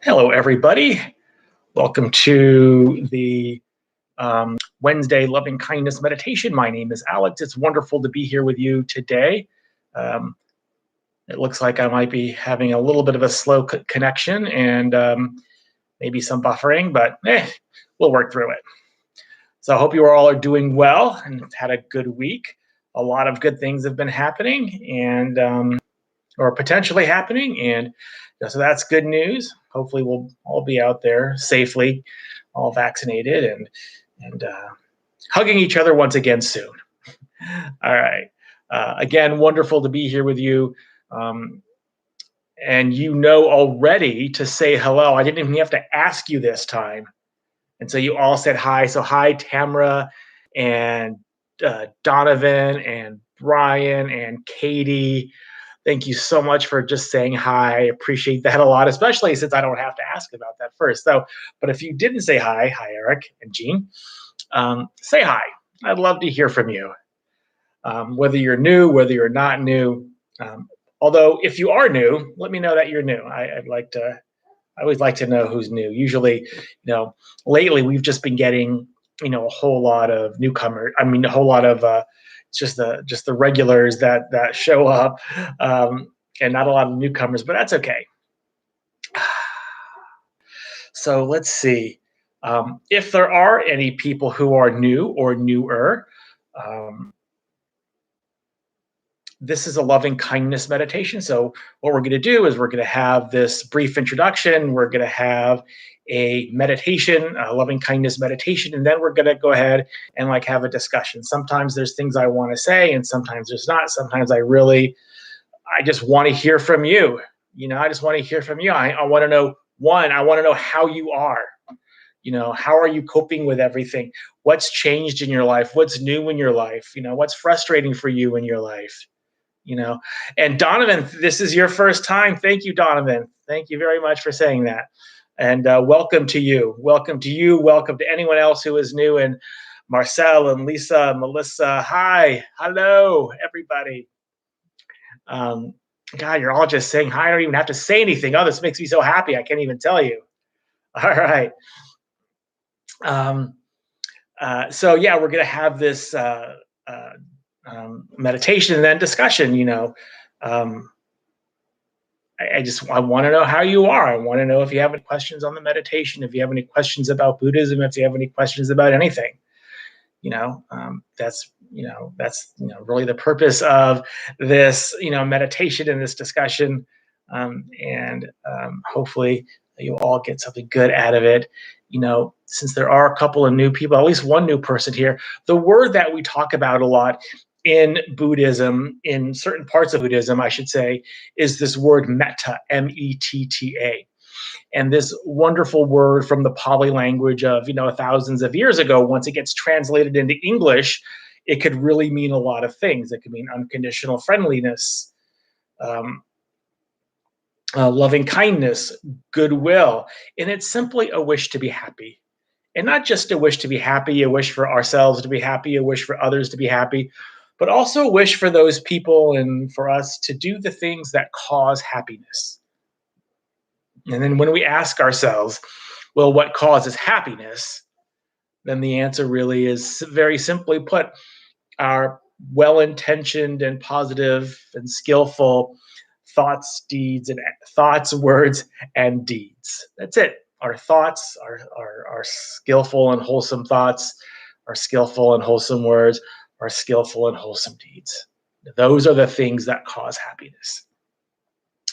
Hello, everybody. Welcome to the Wednesday Loving Kindness Meditation. My name is Alex. It's wonderful to be here with you today. Um, it looks like I might be having a little bit of a slow connection and maybe some buffering, but we'll work through it. So I hope you all are doing well and had a good week. A lot of good things have been happening and or potentially happening, and so that's good news. Hopefully, we'll all be out there safely, all vaccinated, and hugging each other once again soon. All right. Again, wonderful to be here with you. And you know already to say hello. I didn't even have to ask you this time. And so you all said hi. So hi, Tamra and Donovan and Brian and Katie. Thank you so much for just saying hi. I appreciate that a lot, especially since I don't have to ask about that first. So, but if you didn't say hi, Eric and Jean, say hi. I'd love to hear from you. Whether you're new, whether you're not new. Although, if you are new, let me know that you're new. I always like to know who's new. Usually, lately we've just been getting, a whole lot of newcomers. I mean, a whole lot of just the regulars that show up, and not a lot of newcomers. But that's okay. So let's see. If there are any people who are new or newer, this is a loving kindness meditation. So what we're going to do is we're going to have this brief introduction. We're going to have a meditation, a loving kindness meditation, and then we're going to go ahead and have a discussion. Sometimes there's things I want to say, and sometimes there's not. Sometimes I just want to hear from you. I just want to hear from you. I want to know, I want to know how you are. How are you coping with everything? What's changed in your life? What's new in your life? What's frustrating for you in your life? And Donovan, this is your first time. Thank you, Donovan. Thank you very much for saying that. And welcome to you. Welcome to you. Welcome to anyone else who is new. And Marcel and Lisa, Melissa, hi. Hello, everybody. God, you're all just saying hi. I don't even have to say anything. Oh, this makes me so happy. I can't even tell you. All right. So yeah, we're going to have this meditation and then discussion. I want to know how you are. I want to know if you have any questions on the meditation, if you have any questions about Buddhism, if you have any questions about anything. That's really the purpose of this meditation and this discussion, and hopefully you all get something good out of it. Since there are a couple of new people, at least one new person here, the word that we talk about a lot in Buddhism, in certain parts of Buddhism, I should say, is this word metta, M-E-T-T-A. And this wonderful word from the Pali language of, thousands of years ago, once it gets translated into English, it could really mean a lot of things. It could mean unconditional friendliness, loving kindness, goodwill. And it's simply a wish to be happy. And not just a wish to be happy, a wish for ourselves to be happy, a wish for others to be happy, but also a wish for those people and for us to do the things that cause happiness. And then when we ask ourselves, well, what causes happiness? Then the answer really is very simply put, our well-intentioned and positive and skillful thoughts, words, and deeds. That's it. Our thoughts, our skillful and wholesome thoughts, our skillful and wholesome words, our skillful and wholesome deeds. Those are the things that cause happiness.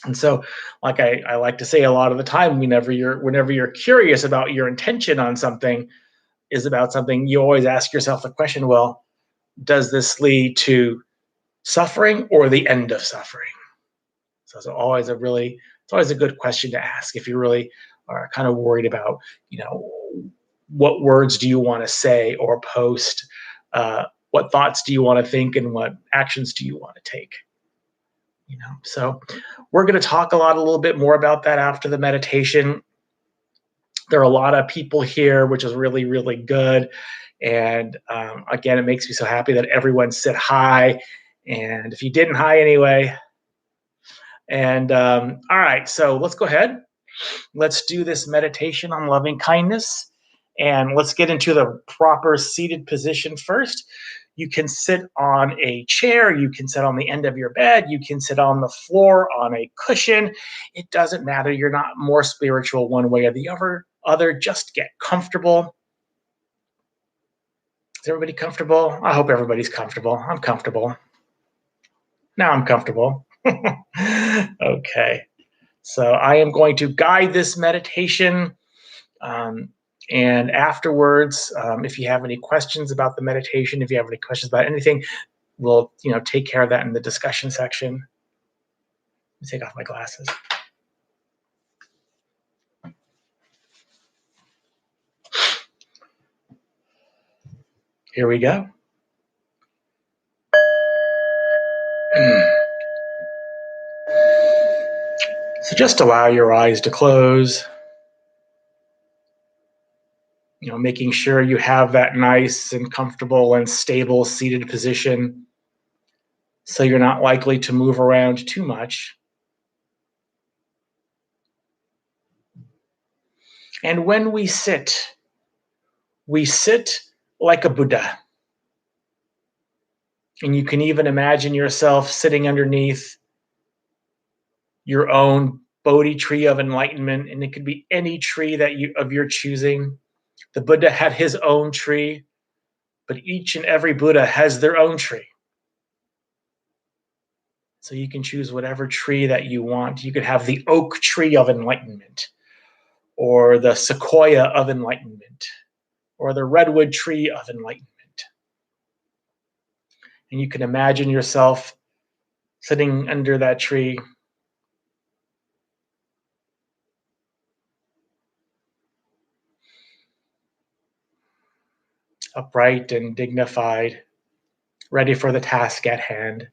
And so, like I like to say a lot of the time, whenever you're curious about your intention on something, is about something, you always ask yourself the question, well, does this lead to suffering or the end of suffering? So it's always a good question to ask if you really are kind of worried about, what words do you want to say or post, what thoughts do you want to think, and what actions do you want to take? So we're going to talk a little bit more about that after the meditation. There are a lot of people here, which is really, really good. And again, it makes me so happy that everyone said hi. And if you didn't, hi anyway. And all right, so let's go ahead Let's do this meditation on loving kindness. And let's get into the proper seated position first. You can sit on a chair, you can sit on the end of your bed, you can sit on the floor on a cushion. It doesn't matter. You're not more spiritual one way or the other. Just get comfortable. Is everybody comfortable? I hope everybody's comfortable. I'm comfortable. Now I'm comfortable. Okay. So I am going to guide this meditation. And afterwards, if you have any questions about the meditation, if you have any questions about anything, we'll take care of that in the discussion section. Let me take off my glasses. Here we go. So just allow your eyes to close. Making sure you have that nice and comfortable and stable seated position so you're not likely to move around too much. And when we sit like a Buddha. And you can even imagine yourself sitting underneath your own Bodhi tree of enlightenment, and it could be any tree of your choosing. The Buddha had his own tree, but each and every Buddha has their own tree. So you can choose whatever tree that you want. You could have the oak tree of enlightenment, or the sequoia of enlightenment, or the redwood tree of enlightenment. And you can imagine yourself sitting under that tree, upright and dignified, ready for the task at hand.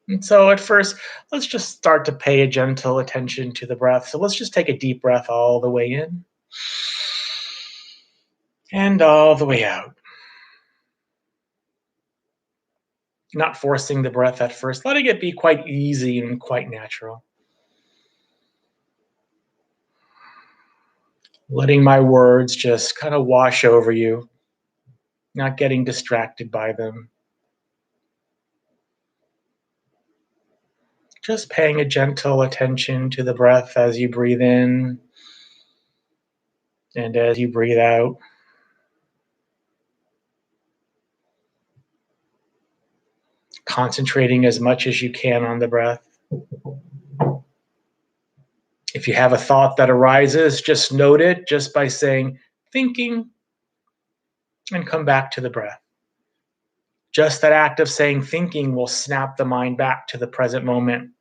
And so at first, let's just start to pay a gentle attention to the breath. So let's just take a deep breath all the way in and all the way out. Not forcing the breath at first, letting it be quite easy and quite natural. Letting my words just kind of wash over you, not getting distracted by them. Just paying a gentle attention to the breath as you breathe in and as you breathe out. Concentrating as much as you can on the breath. If you have a thought that arises, just note it just by saying, thinking, and come back to the breath. Just that act of saying thinking will snap the mind back to the present moment.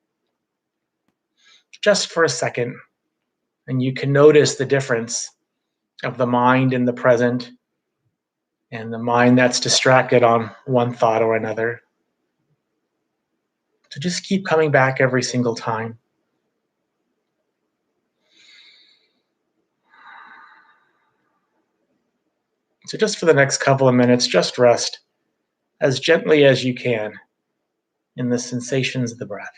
Just for a second. And you can notice the difference of the mind in the present and the mind that's distracted on one thought or another. So just keep coming back every single time. So just for the next couple of minutes, just rest as gently as you can in the sensations of the breath.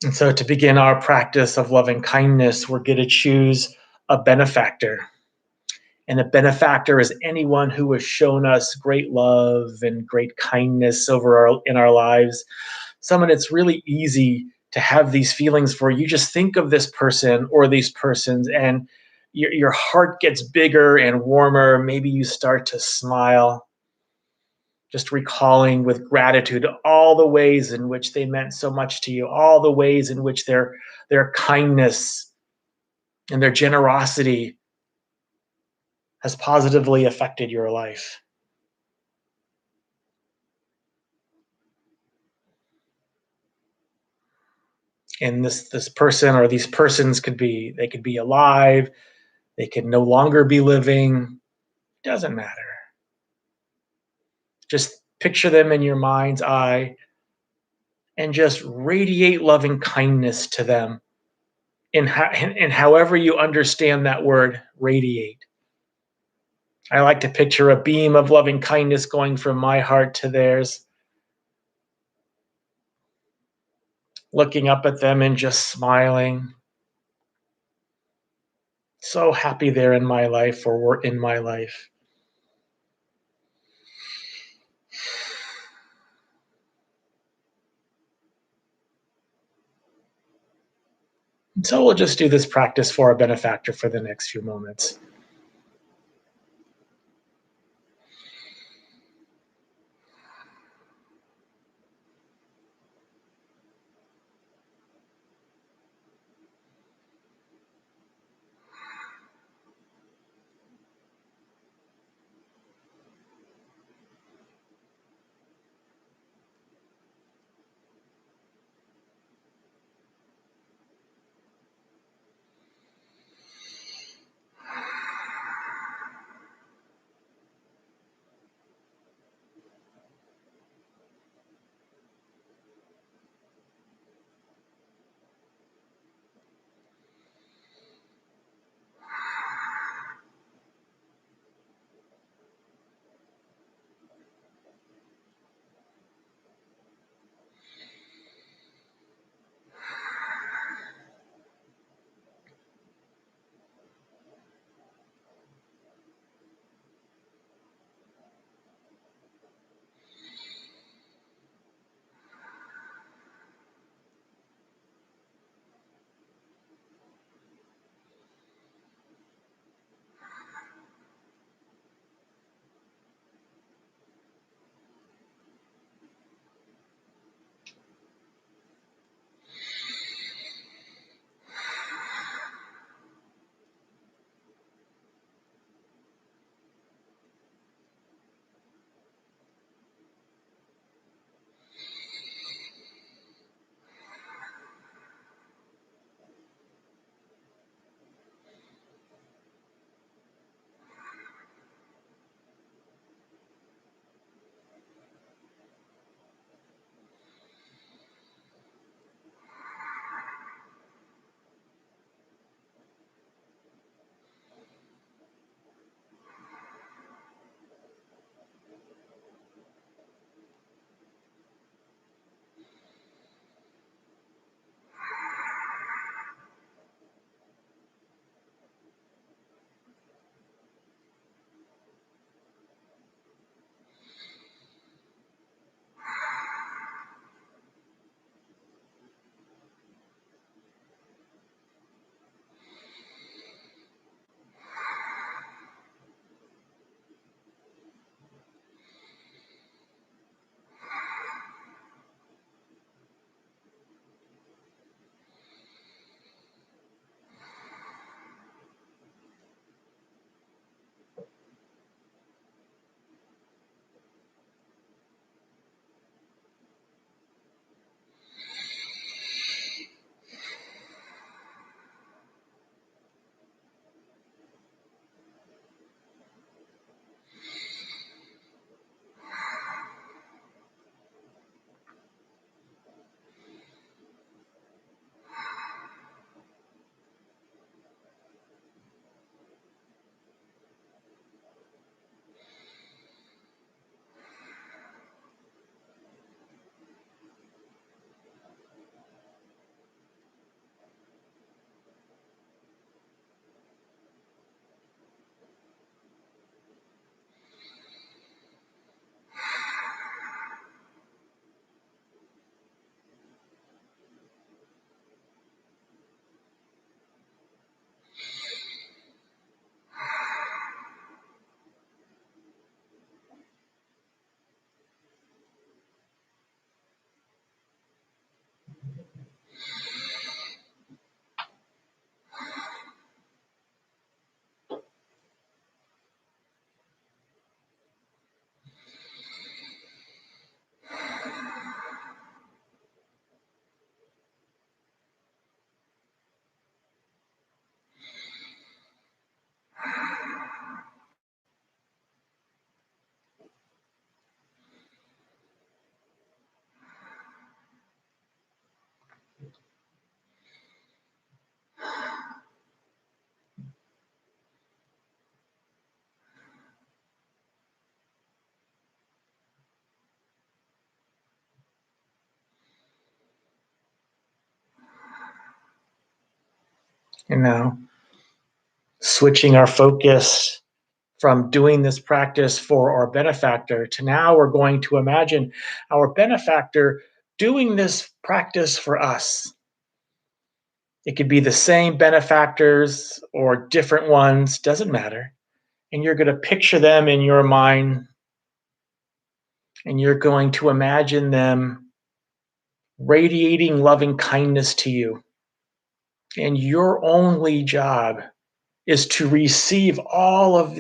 And so, to begin our practice of loving kindness, we're going to choose a benefactor. And a benefactor is anyone who has shown us great love and great kindness in our lives. Someone it's really easy to have these feelings for. You just think of this person or these persons, and your heart gets bigger and warmer. Maybe you start to smile, just recalling with gratitude all the ways in which they meant so much to you, all the ways in which their kindness and their generosity has positively affected your life. And this person or these persons could be alive, they could no longer be living. It doesn't matter. Just picture them in your mind's eye and just radiate loving kindness to them in however you understand that word, radiate. I like to picture a beam of loving kindness going from my heart to theirs, looking up at them and just smiling. So happy they're in my life or were in my life. And so we'll just do this practice for our benefactor for the next few moments. And now switching our focus from doing this practice for our benefactor to now we're going to imagine our benefactor doing this practice for us. It could be the same benefactors or different ones, doesn't matter. And you're going to picture them in your mind and you're going to imagine them radiating loving kindness to you. And your only job is to receive all of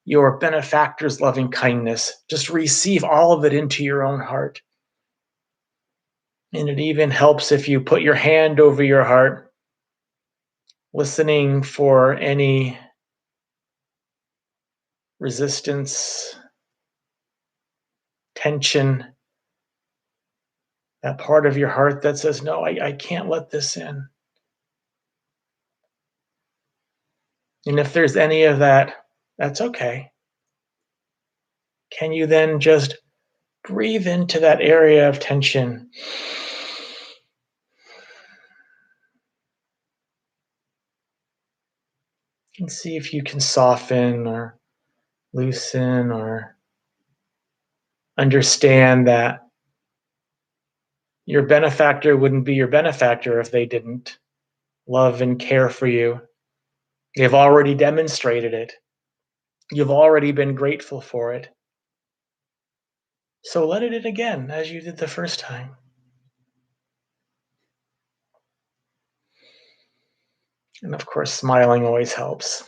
your benefactor's loving kindness. Just receive all of it into your own heart. And it even helps if you put your hand over your heart, listening for any resistance, tension, that part of your heart that says, no, I can't let this in. And if there's any of that, that's okay. Can you then just breathe into that area of tension? And see if you can soften or loosen or understand that your benefactor wouldn't be your benefactor if they didn't love and care for you. They've already demonstrated it. You've already been grateful for it. So let it in again as you did the first time. And of course, smiling always helps.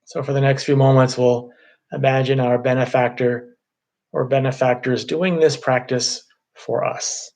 So for the next few moments, we'll imagine our benefactor or benefactors doing this practice for us.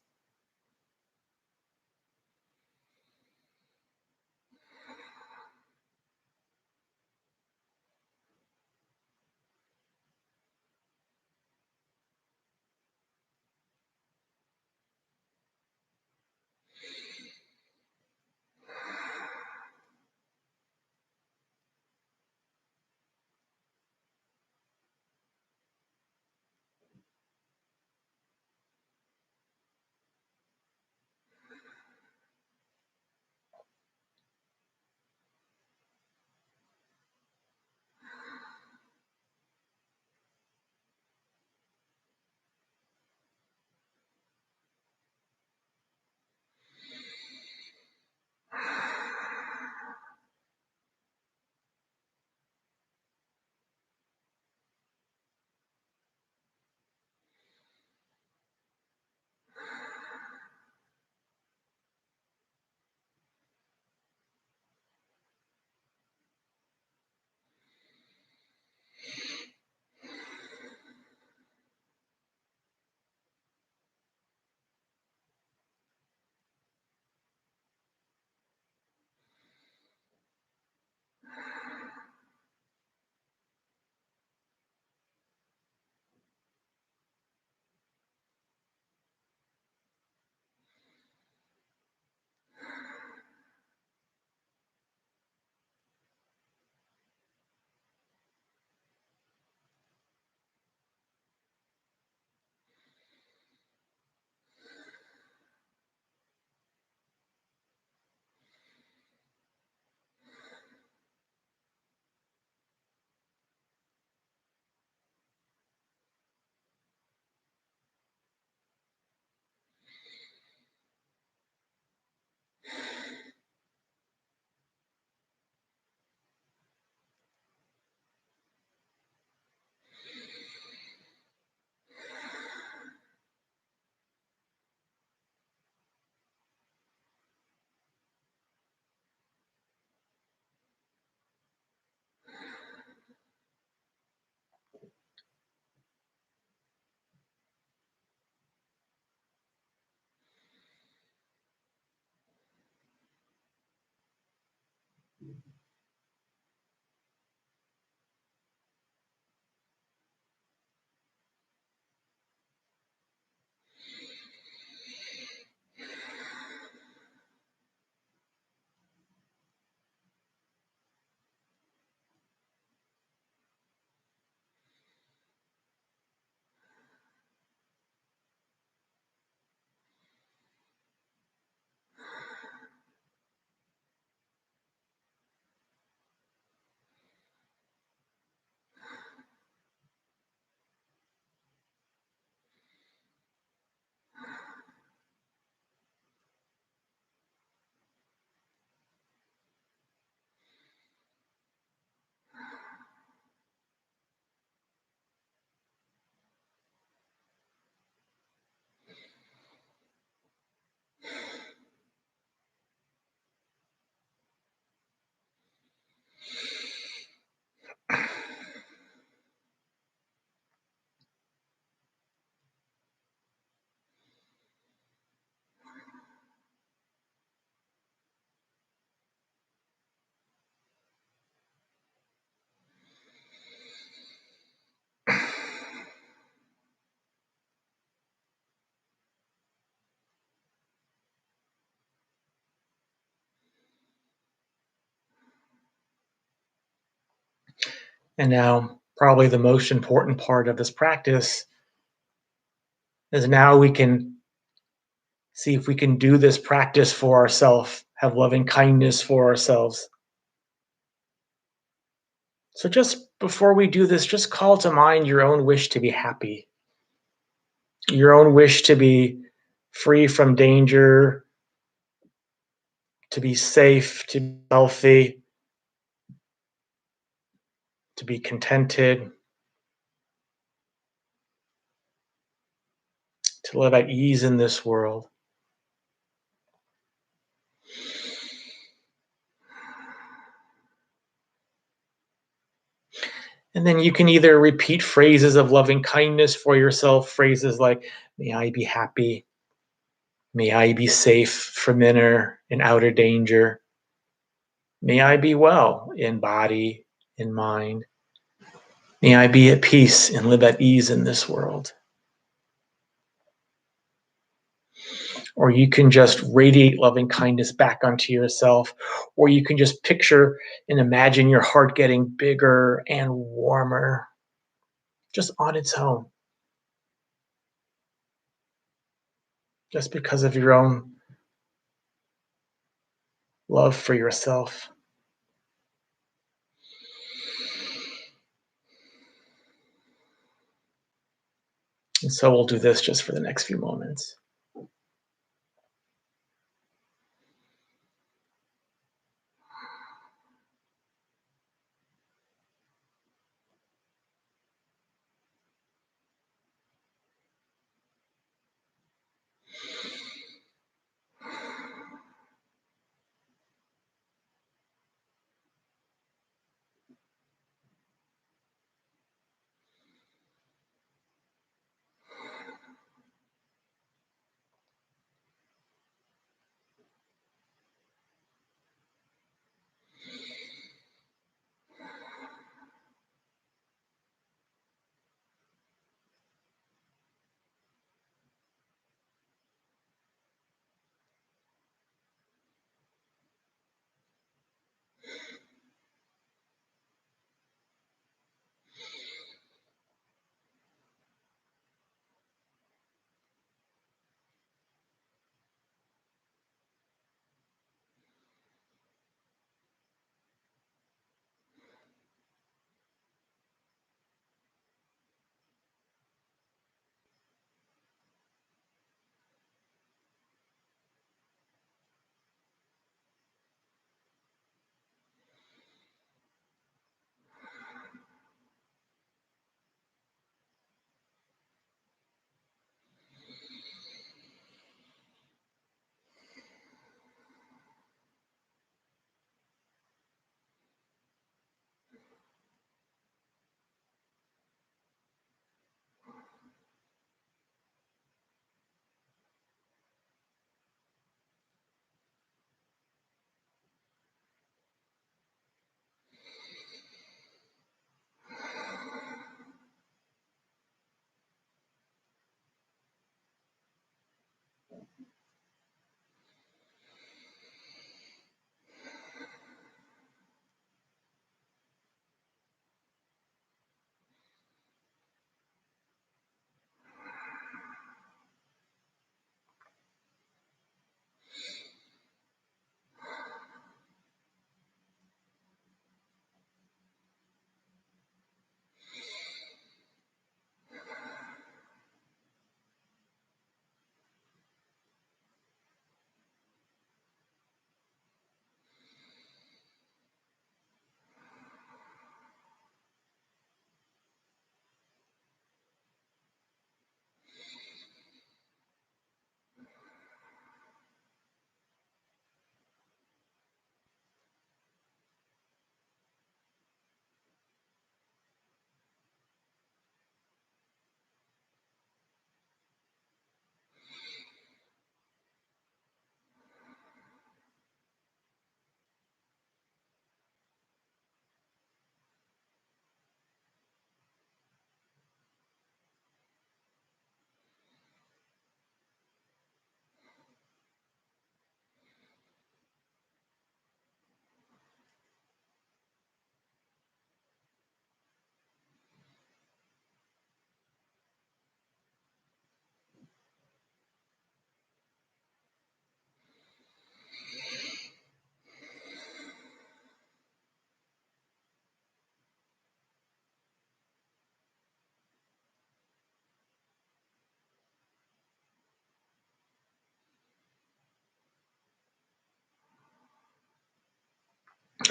And now, probably the most important part of this practice is now we can see if we can do this practice for ourselves, have loving kindness for ourselves. So, just before we do this, just call to mind your own wish to be happy, your own wish to be free from danger, to be safe, to be healthy, to be contented, to live at ease in this world. And then you can either repeat phrases of loving kindness for yourself, phrases like, may I be happy, may I be safe from inner and outer danger, may I be well in body, in mind, may I be at peace and live at ease in this world. Or you can just radiate loving kindness back onto yourself, or you can just picture and imagine your heart getting bigger and warmer just on its own, just because of your own love for yourself. And so we'll do this just for the next few moments.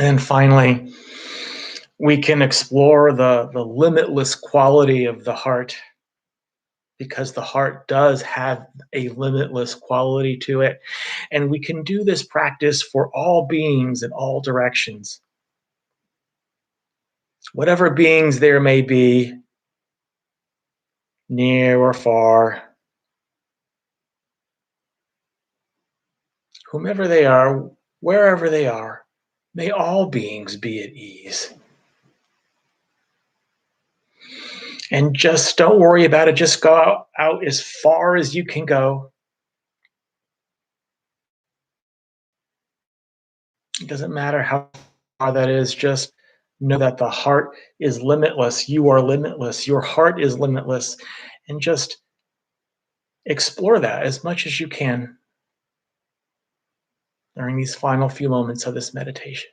And finally, we can explore the limitless quality of the heart, because the heart does have a limitless quality to it. And we can do this practice for all beings in all directions. Whatever beings there may be, near or far, whomever they are, wherever they are, may all beings be at ease. And just don't worry about it. Just go out as far as you can go. It doesn't matter how far that is. Just know that the heart is limitless. You are limitless. Your heart is limitless. And just explore that as much as you can during these final few moments of this meditation.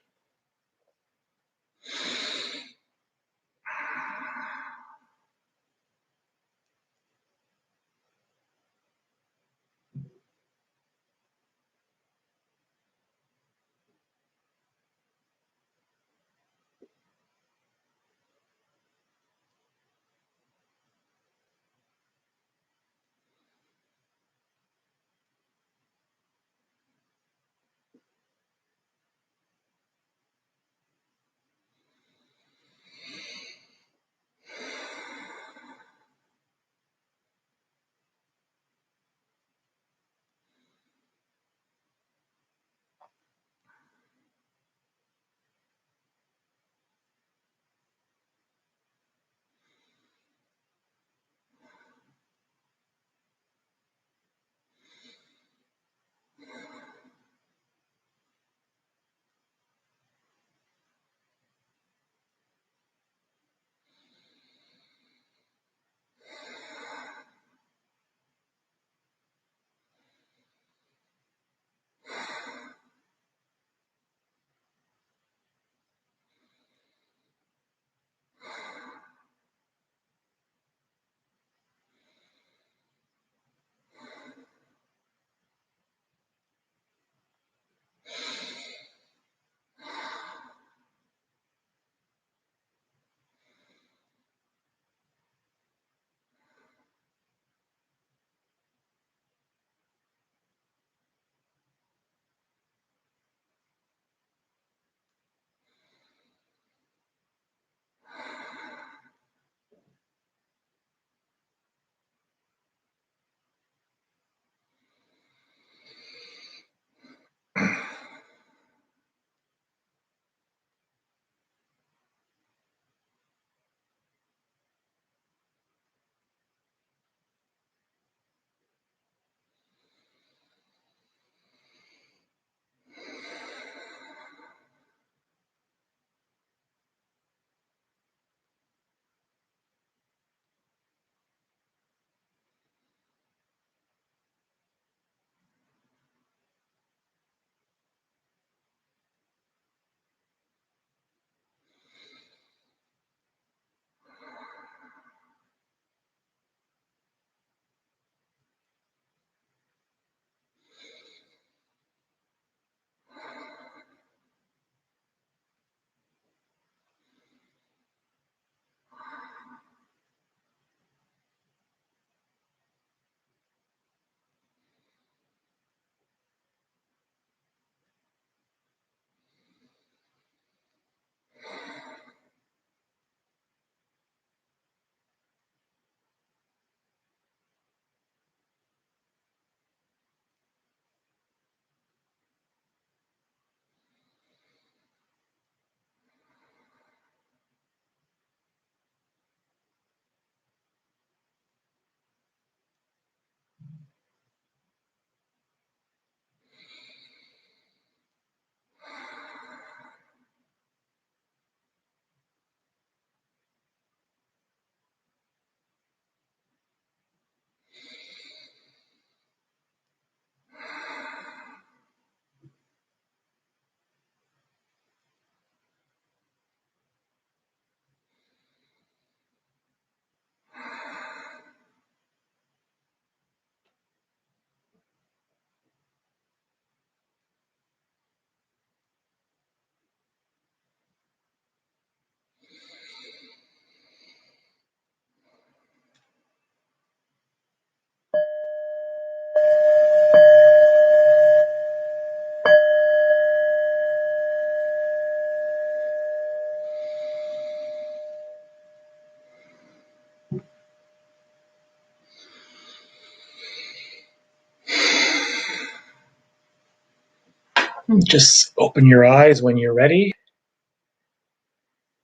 Just open your eyes when you're ready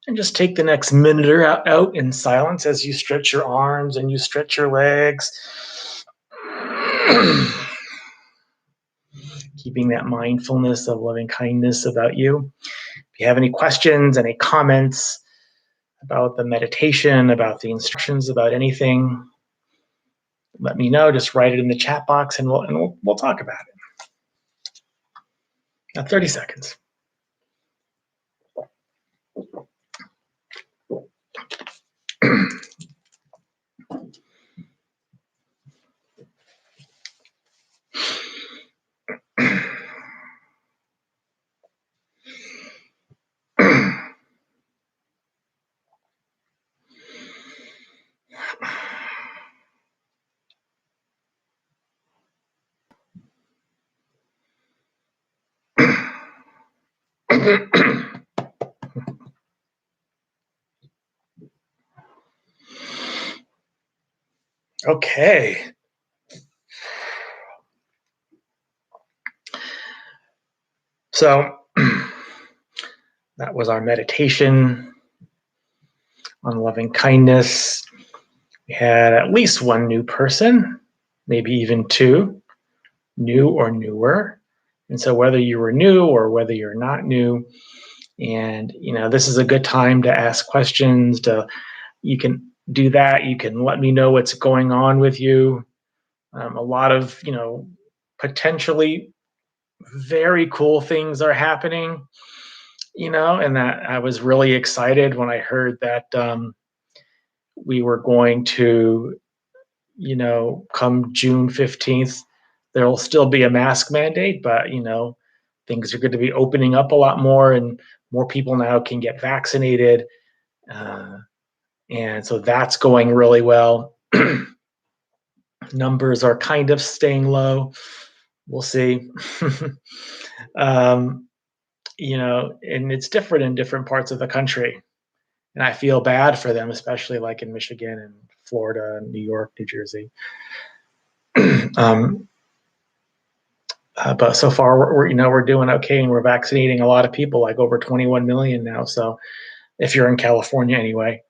and just take the next minute or out in silence as you stretch your arms and you stretch your legs. Keeping that mindfulness of loving kindness about you. If you have any questions, any comments about the meditation, about the instructions, about anything, let me know. Just write it in the chat box and we'll talk about it. Now 30 seconds. Okay. So that was our meditation on loving kindness. We had at least one new person, maybe even two, new or newer. And so whether you were new or whether you're not new, and this is a good time to ask questions. You can do that. You can let me know what's going on with you. A lot of potentially very cool things are happening. And that I was really excited when I heard that we were going to, come June 15th, there'll still be a mask mandate, but things are going to be opening up a lot more, and more people now can get vaccinated. And so that's going really well. Numbers are kind of staying low. We'll see. And it's different in different parts of the country. And I feel bad for them, especially like in Michigan and Florida and New York, New Jersey. But so far, we're doing okay, and we're vaccinating a lot of people, like over 21 million now. So if you're in California, anyway.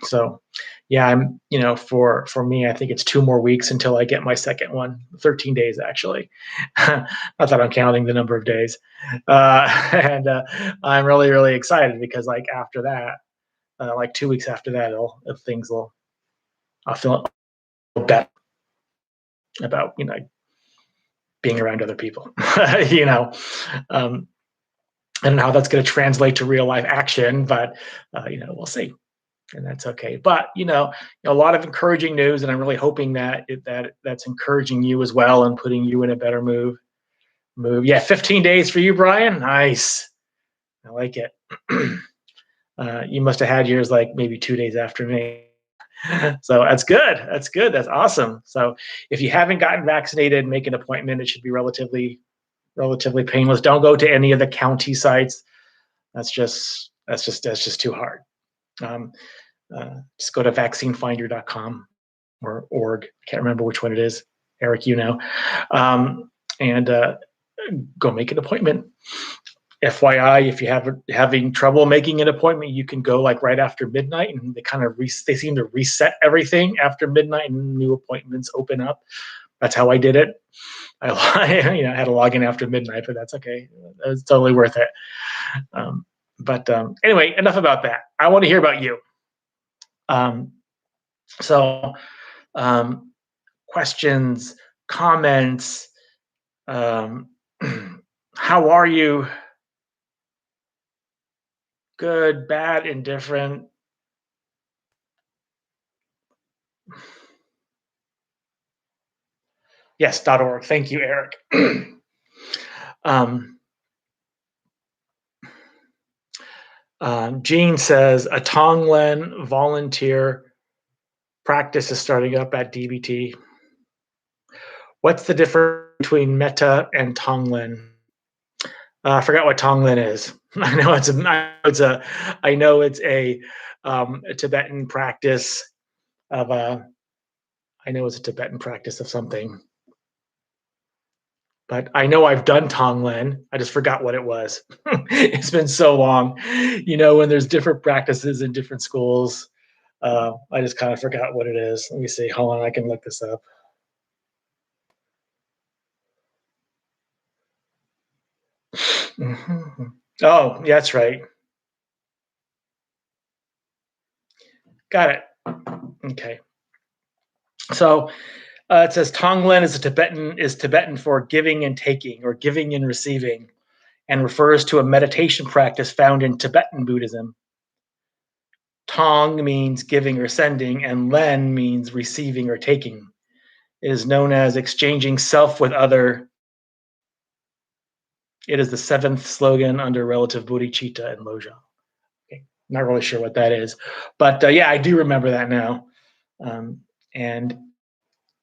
So yeah, I'm, for me, I think it's 2 more weeks until I get my second one. 13 days, actually. Not that I'm counting the number of days. And I'm really, really excited because like after that, like 2 weeks after that, I'll feel better about, being around other people. Um, I don't know how that's going to translate to real life action, but we'll see, and that's okay. But a lot of encouraging news, and I'm really hoping that's encouraging you as well and putting you in a better move. Yeah, 15 days for you, Brian. Nice, I like it. You must have had yours like maybe 2 days after me. So that's good. That's good. That's awesome. So if you haven't gotten vaccinated, make an appointment. It should be relatively painless. Don't go to any of the county sites. That's just too hard. Just go to vaccinefinder.com or org. I can't remember which one it is. Eric, and go make an appointment. FYI, if you have having trouble making an appointment, you can go like right after midnight, and they seem to reset everything after midnight, and new appointments open up. That's how I did it. I had to log in after midnight, but that's okay. It's totally worth it. But anyway, enough about that. I want to hear about you. So questions, comments. How are you? Good, bad, indifferent. Yes.org. Thank you, Eric. Jean says a Tonglen volunteer practice is starting up at DBT. What's the difference between Metta and Tonglen? I forgot what Tonglen is. I know it's a Tibetan practice of I know it's a Tibetan practice of something. But I know I've done Tonglen. I just forgot what it was. It's been so long. When there's different practices in different schools, I just kind of forgot what it is. Let me see. Hold on, I can look this up. Mhm. Oh, yeah, that's right. Got it. Okay. So it says Tonglen is Tibetan for giving and taking, or giving and receiving, and refers to a meditation practice found in Tibetan Buddhism. Tong means giving or sending, and Len means receiving or taking. It is known as exchanging self with other. It is the seventh slogan under relative bodhicitta and Loja. Okay. Not really sure what that is, but yeah, I do remember that now. Um, and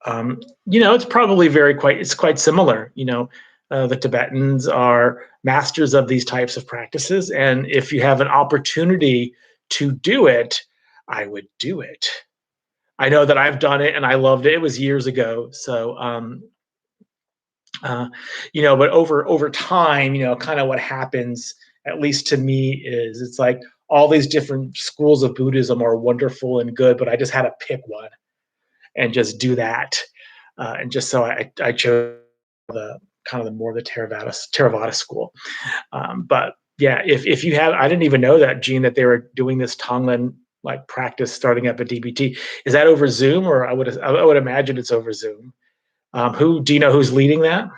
it's probably it's quite similar. The Tibetans are masters of these types of practices, and if you have an opportunity to do it, I would do it. I know that I've done it and I loved it. It was years ago, so but over time, kind of what happens, at least to me, is it's like all these different schools of Buddhism are wonderful and good, but I just had to pick one and just do that. And just so I chose the kind of the more the Theravada school. But yeah, if you have, I didn't even know that, Gene, that they were doing this Tonglen like practice starting up at DBT. Is that over Zoom, or I would imagine it's over Zoom? Who do you know who's leading that?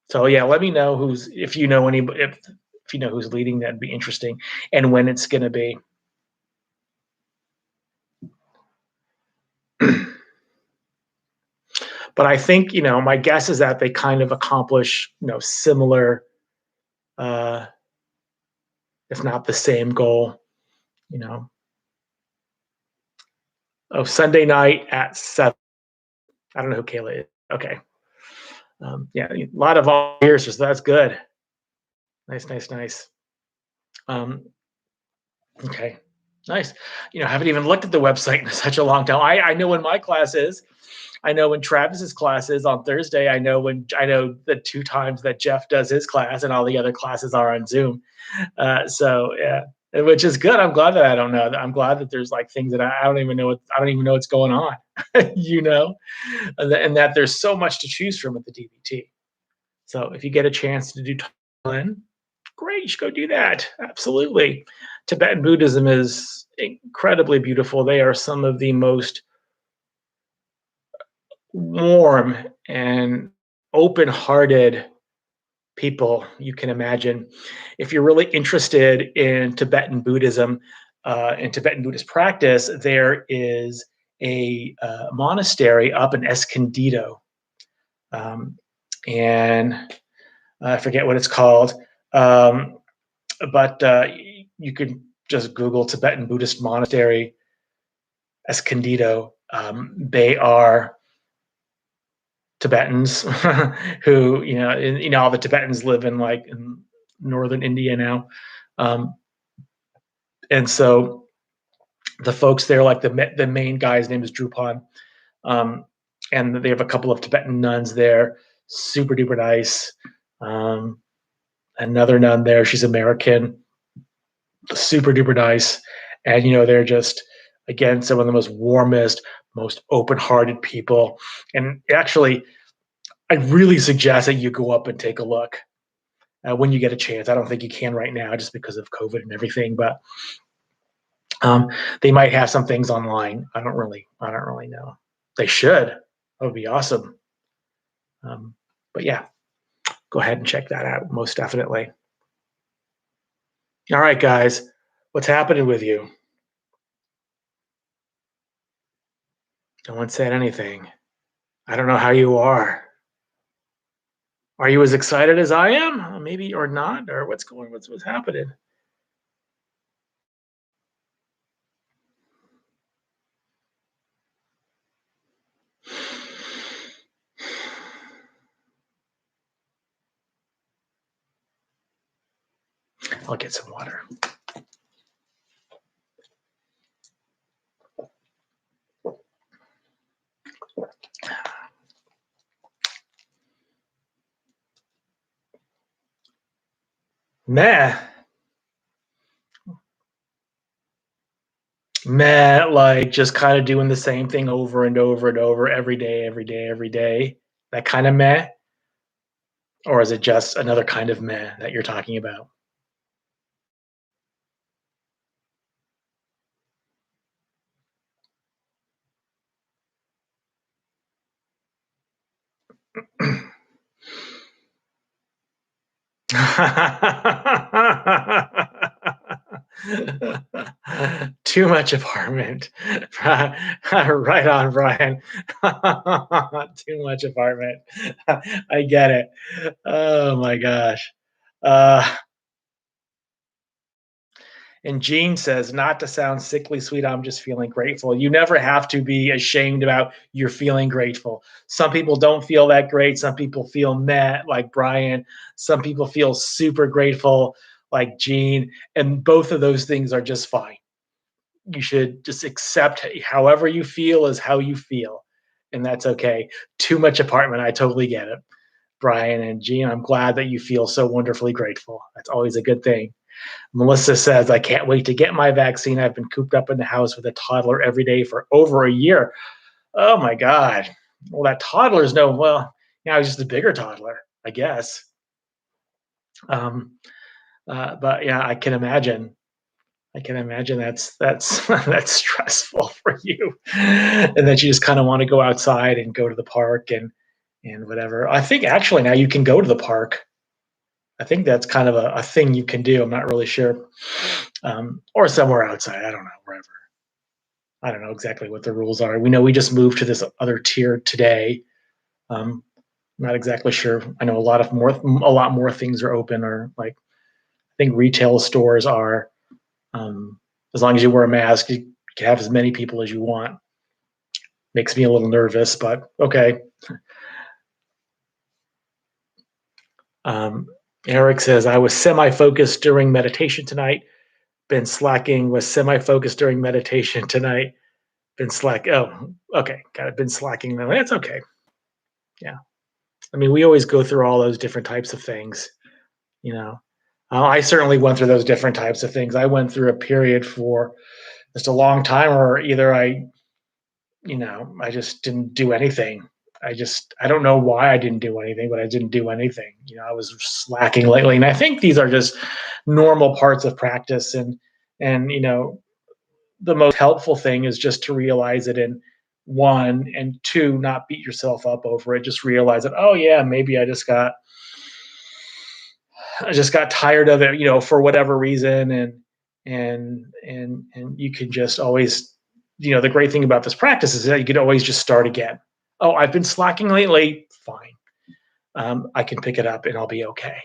So yeah, let me know if you know if you know who's leading. That'd be interesting, and when it's going to be. But I think my guess is that they kind of accomplish similar, uh, if not the same goal. You know, Sunday night at 7. I don't know who Kayla is. Okay, yeah, a lot of volunteers, so that's good. Nice, nice, nice. Um, okay, nice. I haven't even looked at the website in such a long time. I know when my class is. I know when Travis's class is on Thursday. I know the 2 times that Jeff does his class, and all the other classes are on Zoom. So yeah, which is good. I'm glad that I don't know. I'm glad that there's like things that I don't even know. I don't even know what's going on. And that there's so much to choose from at the DBT. So if you get a chance to do Thailand, great, you should go do that. Absolutely. Tibetan Buddhism is incredibly beautiful. They are some of the most warm and open-hearted people you can imagine. If you're really interested in Tibetan Buddhism and Tibetan Buddhist practice, there is a monastery up in Escondido, um, and I forget what it's called, but you can just Google Tibetan Buddhist monastery Escondido. They are Tibetans who, all the Tibetans live in northern India now. Um, and so the folks there, like the main guy's name is Drupan. Um, and they have a couple of Tibetan nuns there, super duper nice. Um, Another nun there, she's American, super duper nice. And, they're just, again, some of the most warmest, most open hearted people. And actually, I really suggest that you go up and take a look when you get a chance. I don't think you can right now just because of COVID and everything, but um, they might have some things online. I don't really know. They should. That would be awesome. Um, but yeah, go ahead and check that out. Most definitely. All right, guys, what's happening with you? No one said anything. I don't know how you are. Are you as excited as I am? Maybe or not, or what's happening? I'll get some water. Meh. Meh, like just kind of doing the same thing over and over and over every day, every day, every day. That kind of meh? Or is it just another kind of meh that you're talking about? Too much apartment. Right on, Brian. Too much apartment. I get it. Oh my gosh. Uh, and Jean says, not to sound sickly sweet, I'm just feeling grateful. You never have to be ashamed about you're feeling grateful. Some people don't feel that great. Some people feel meh, like Brian. Some people feel super grateful, like Jean. And both of those things are just fine. You should just accept however you feel is how you feel. And that's okay. Too much apartment. I totally get it. Brian and Jean, I'm glad that you feel so wonderfully grateful. That's always a good thing. Melissa says, I can't wait to get my vaccine. I've been cooped up in the house with a toddler every day for over a year. Oh my God. Well, that toddler's no, well, now he's just a bigger toddler, I guess. Um, but yeah, I can imagine. I can imagine that's that's stressful for you, and that you just kind of want to go outside and go to the park and whatever. I think actually now you can go to the park. I think that's kind of a thing you can do. I'm not really sure, or somewhere outside. I don't know, wherever. I don't know exactly what the rules are. We know we just moved to this other tier today. Um, not exactly sure. I know a lot more things are open, or like I think retail stores are. As long as you wear a mask, you can have as many people as you want. Makes me a little nervous, but okay. Um, Eric says, I was semi focused during meditation tonight. Been slacking, was semi focused during meditation tonight. Been slack. Oh, okay. Got it. Been slacking. No, that's okay. Yeah. I mean, we always go through all those different types of things, you know. I certainly went through those different types of things. I went through a period for just a long time where either I just didn't do anything. I don't know why I didn't do anything, but I didn't do anything. I was slacking lately. And I think these are just normal parts of practice. And the most helpful thing is just to realize it in one, and two, not beat yourself up over it. Just realize that, oh yeah, maybe I just got tired of it, for whatever reason. And you can just always, the great thing about this practice is that you can always just start again. Oh, I've been slacking lately. Fine. I can pick it up and I'll be okay.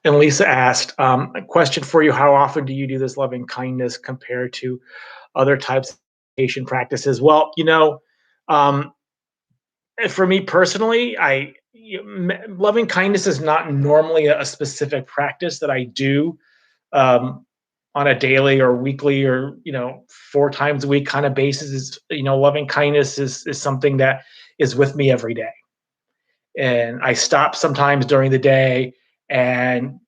And Lisa asked, a question for you. How often do you do this loving kindness compared to other types of meditation practices? Well, um, for me personally, loving kindness is not normally a specific practice that I do um, on a daily or weekly or 4 times a week kind of basis. Is loving kindness is something that is with me every day, and I stop sometimes during the day, and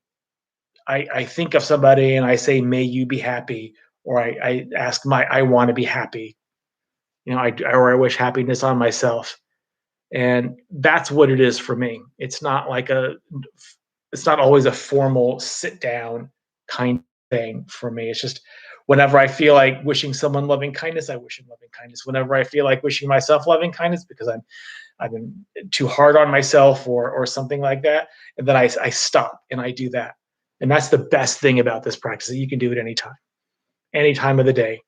I think of somebody and I say, "May you be happy," or I ask I want to be happy, or I wish happiness on myself. And that's what it is for me. It's not always a formal sit down kind of thing for me. It's just whenever I feel like wishing someone loving kindness, I wish them loving kindness. Whenever I feel like wishing myself loving kindness because I've been too hard on myself or something like that, and then I stop and I do that. And that's the best thing about this practice, that you can do it any time of the day.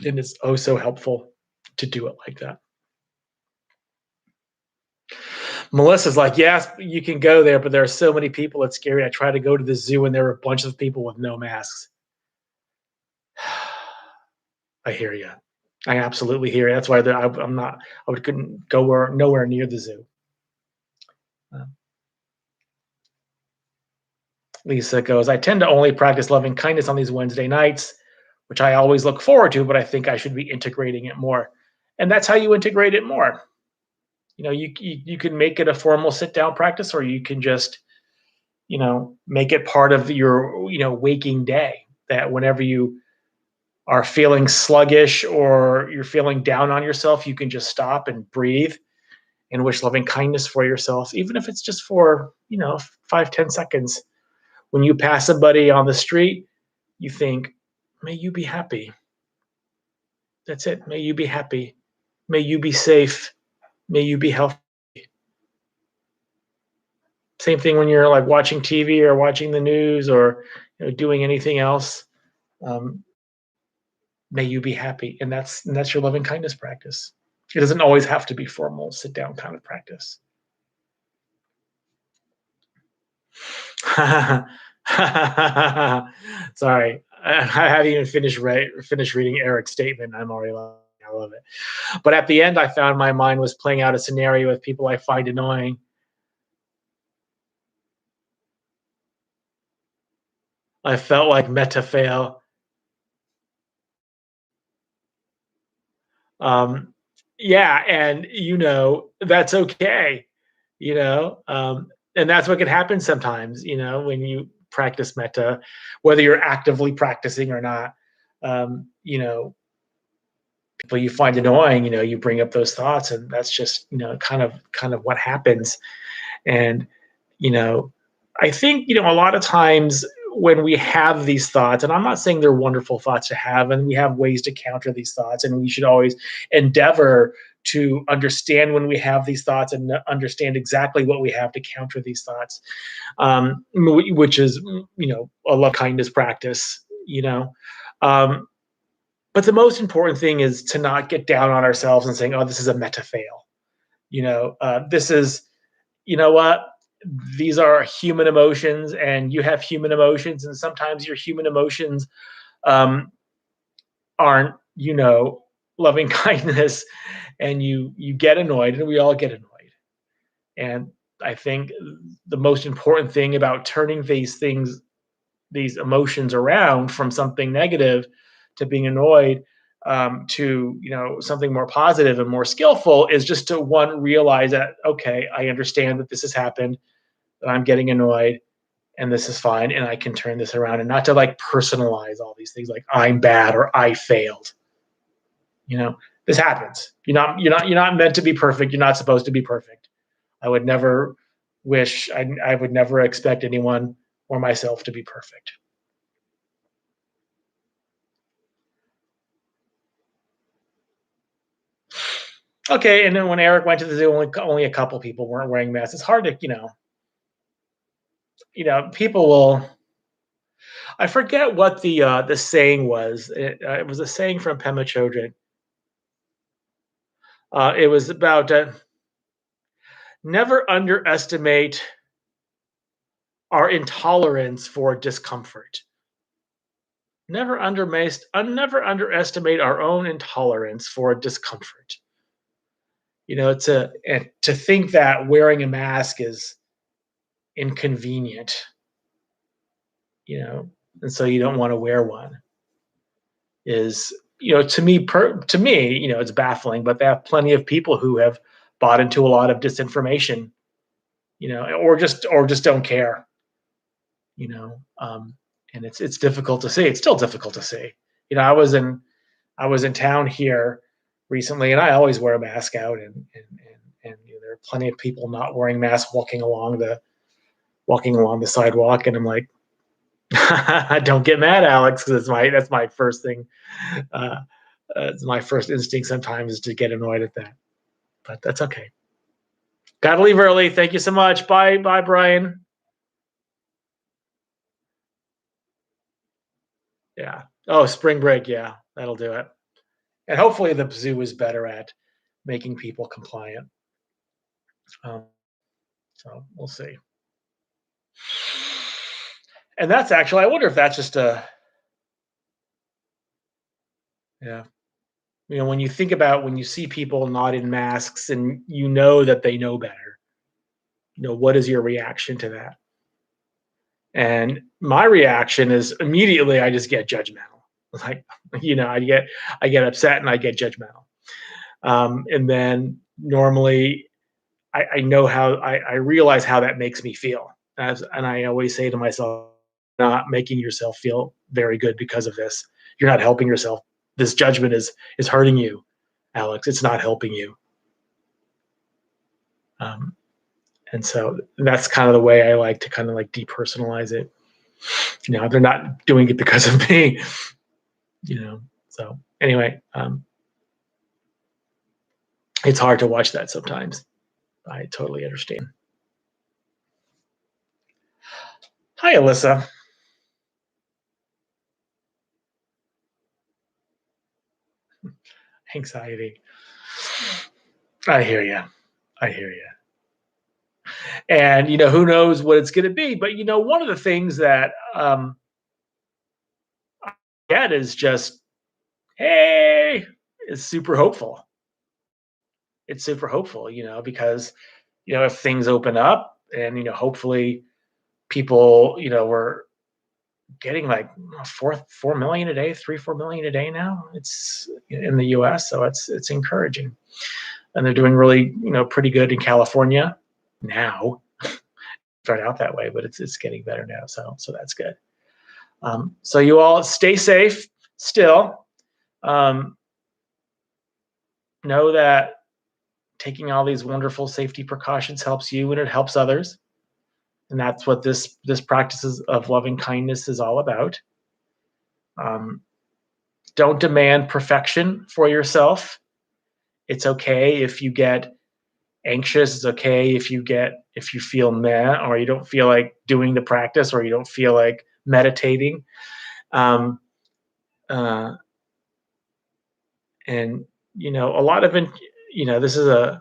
And it's oh so helpful to do it like that. Melissa's like, yes, you can go there, but there are so many people. It's scary. I tried to go to the zoo and there were a bunch of people with no masks. I hear you. I absolutely hear you. That's why I'm not. Couldn't go nowhere near the zoo. Uh, Lisa goes, I tend to only practice loving kindness on these Wednesday nights, which I always look forward to, but I think I should be integrating it more. And that's how you integrate it more. You can make it a formal sit down practice, or you can just make it part of your waking day. That whenever you are feeling sluggish or you're feeling down on yourself, you can just stop and breathe and wish loving kindness for yourself, even if it's just for 5-10 seconds. When you pass somebody on the street, you think, may you be happy. That's it. May you be happy. May you be safe. May you be healthy. Same thing when you're like watching TV or watching the news or doing anything else. Um, may you be happy, and that's your loving kindness practice. It doesn't always have to be formal, sit down kind of practice. Sorry, I haven't even finished reading Eric's statement. I'm already laughing. I love it. But at the end, I found my mind was playing out a scenario with people I find annoying. I felt like meta fail. Um, yeah, and that's okay. You know, um, and that's what can happen sometimes. When you practice metta, whether you're actively practicing or not. People you find annoying, you bring up those thoughts, and that's just kind of what happens. And you know, I think a lot of times when we have these thoughts, and I'm not saying they're wonderful thoughts to have, and we have ways to counter these thoughts, and we should always endeavor to understand when we have these thoughts and understand exactly what we have to counter these thoughts, which is a love kindness practice. Um, but the most important thing is to not get down on ourselves and saying, "Oh, this is a meta fail." This is, what? These are human emotions, and you have human emotions, and sometimes your human emotions um, aren't, loving kindness, and you get annoyed, and we all get annoyed. And I think the most important thing about turning these emotions around from something negative to being annoyed, to something more positive and more skillful, is just to one realize that, okay, I understand that this has happened, that I'm getting annoyed, and this is fine, and I can turn this around, and not to like personalize all these things like I'm bad or I failed. you know this happens. You're not meant to be perfect. You're not supposed to be perfect. I would never I would never expect anyone or myself to be perfect. Okay, and then when Eric went to the zoo, only a couple people weren't wearing masks. It's hard to, people will. I forget what the saying was. It was a saying from Pema Chodron. It was about never underestimate our intolerance for discomfort. Never underestimate our own intolerance for discomfort. To think that wearing a mask is inconvenient, you know, and so you don't want to wear one is, to me, it's baffling, but they have plenty of people who have bought into a lot of disinformation, or just don't care, you know, and it's difficult to see. It's still difficult to see. I was in town here recently, and I always wear a mask out, and there are plenty of people not wearing masks walking along the sidewalk, and I'm like, don't get mad, Alex, because that's my first thing. Uh, it's my first instinct sometimes is to get annoyed at that, but that's okay. Gotta leave early. Thank you so much. Bye, bye, Brian. Yeah. Oh, spring break. Yeah, that'll do it. And hopefully the zoo is better at making people compliant. Um, so we'll see. And that's actually, I wonder if that's just yeah. When you think about when you see people not in masks and you know that they know better, what is your reaction to that? And my reaction is immediately I just get judgmental. Like, I get upset and I get judgmental. And then normally I know how I realize how that makes me feel. And I always say to myself, not making yourself feel very good because of this. You're not helping yourself. This judgment is hurting you, Alex. It's not helping you. And so that's kind of the way I like to kind of like depersonalize it. They're not doing it because of me. So anyway, it's hard to watch that sometimes. I totally understand. Hi, Alyssa. Anxiety. I hear you. I hear you. And who knows what it's going to be? But one of the things that I get is just, hey, it's super hopeful. It's super hopeful, because if things open up and hopefully people were getting like 4 million a day, 3-4 million a day now. It's in the U.S., so it's encouraging, and they're doing really pretty good in California now. Start out that way, but it's getting better now, so that's good. So you all stay safe still. Know that taking all these wonderful safety precautions helps you and it helps others. And that's what this practice of loving kindness is all about. Don't demand perfection for yourself. It's okay if you get anxious. It's okay if you feel meh, or you don't feel like doing the practice, or you don't feel like meditating. And a lot of it, this is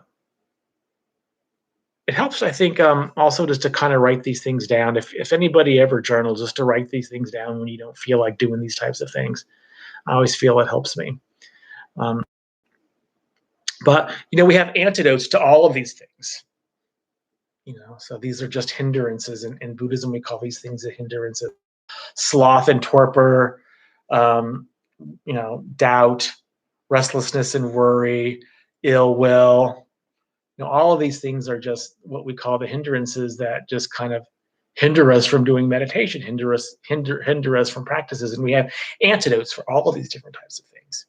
it helps, I think, also just to kind of write these things down. If anybody ever journals, just to write these things down when you don't feel like doing these types of things. I always feel it helps me. But we have antidotes to all of these things. So these are just hindrances. In Buddhism, we call these things the hindrances: sloth and torpor, doubt, restlessness and worry, ill will. All of these things are just what we call the hindrances that just kind of hinder us from doing meditation, hinder us from practices. And we have antidotes for all of these different types of things.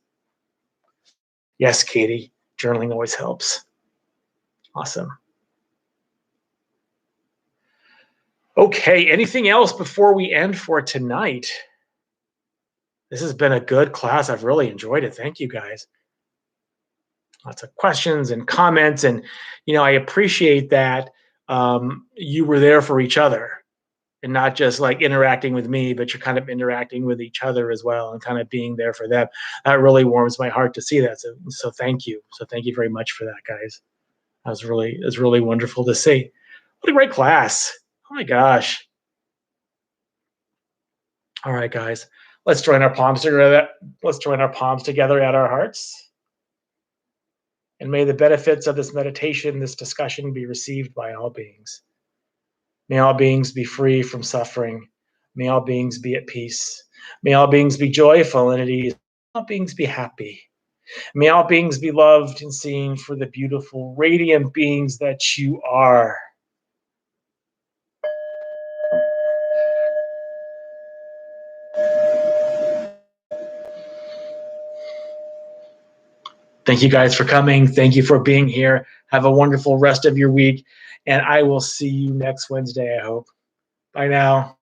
Yes, Katie, journaling always helps. Awesome. Okay, anything else before we end for tonight? This has been a good class. I've really enjoyed it. Thank you, guys. Lots of questions and comments, and I appreciate that you were there for each other and not just like interacting with me, but you're kind of interacting with each other as well and kind of being there for them. That really warms my heart to see that. So thank you. So thank you very much for that, guys. It was really wonderful to see. What a great class. Oh my gosh. All right, guys. Let's join our palms together. Let's join our palms together at our hearts. And may the benefits of this meditation, this discussion, be received by all beings. May all beings be free from suffering. May all beings be at peace. May all beings be joyful and at ease. May all beings be happy. May all beings be loved and seen for the beautiful, radiant beings that you are. Thank you guys for coming. Thank you for being here. Have a wonderful rest of your week. And I will see you next Wednesday, I hope. Bye now.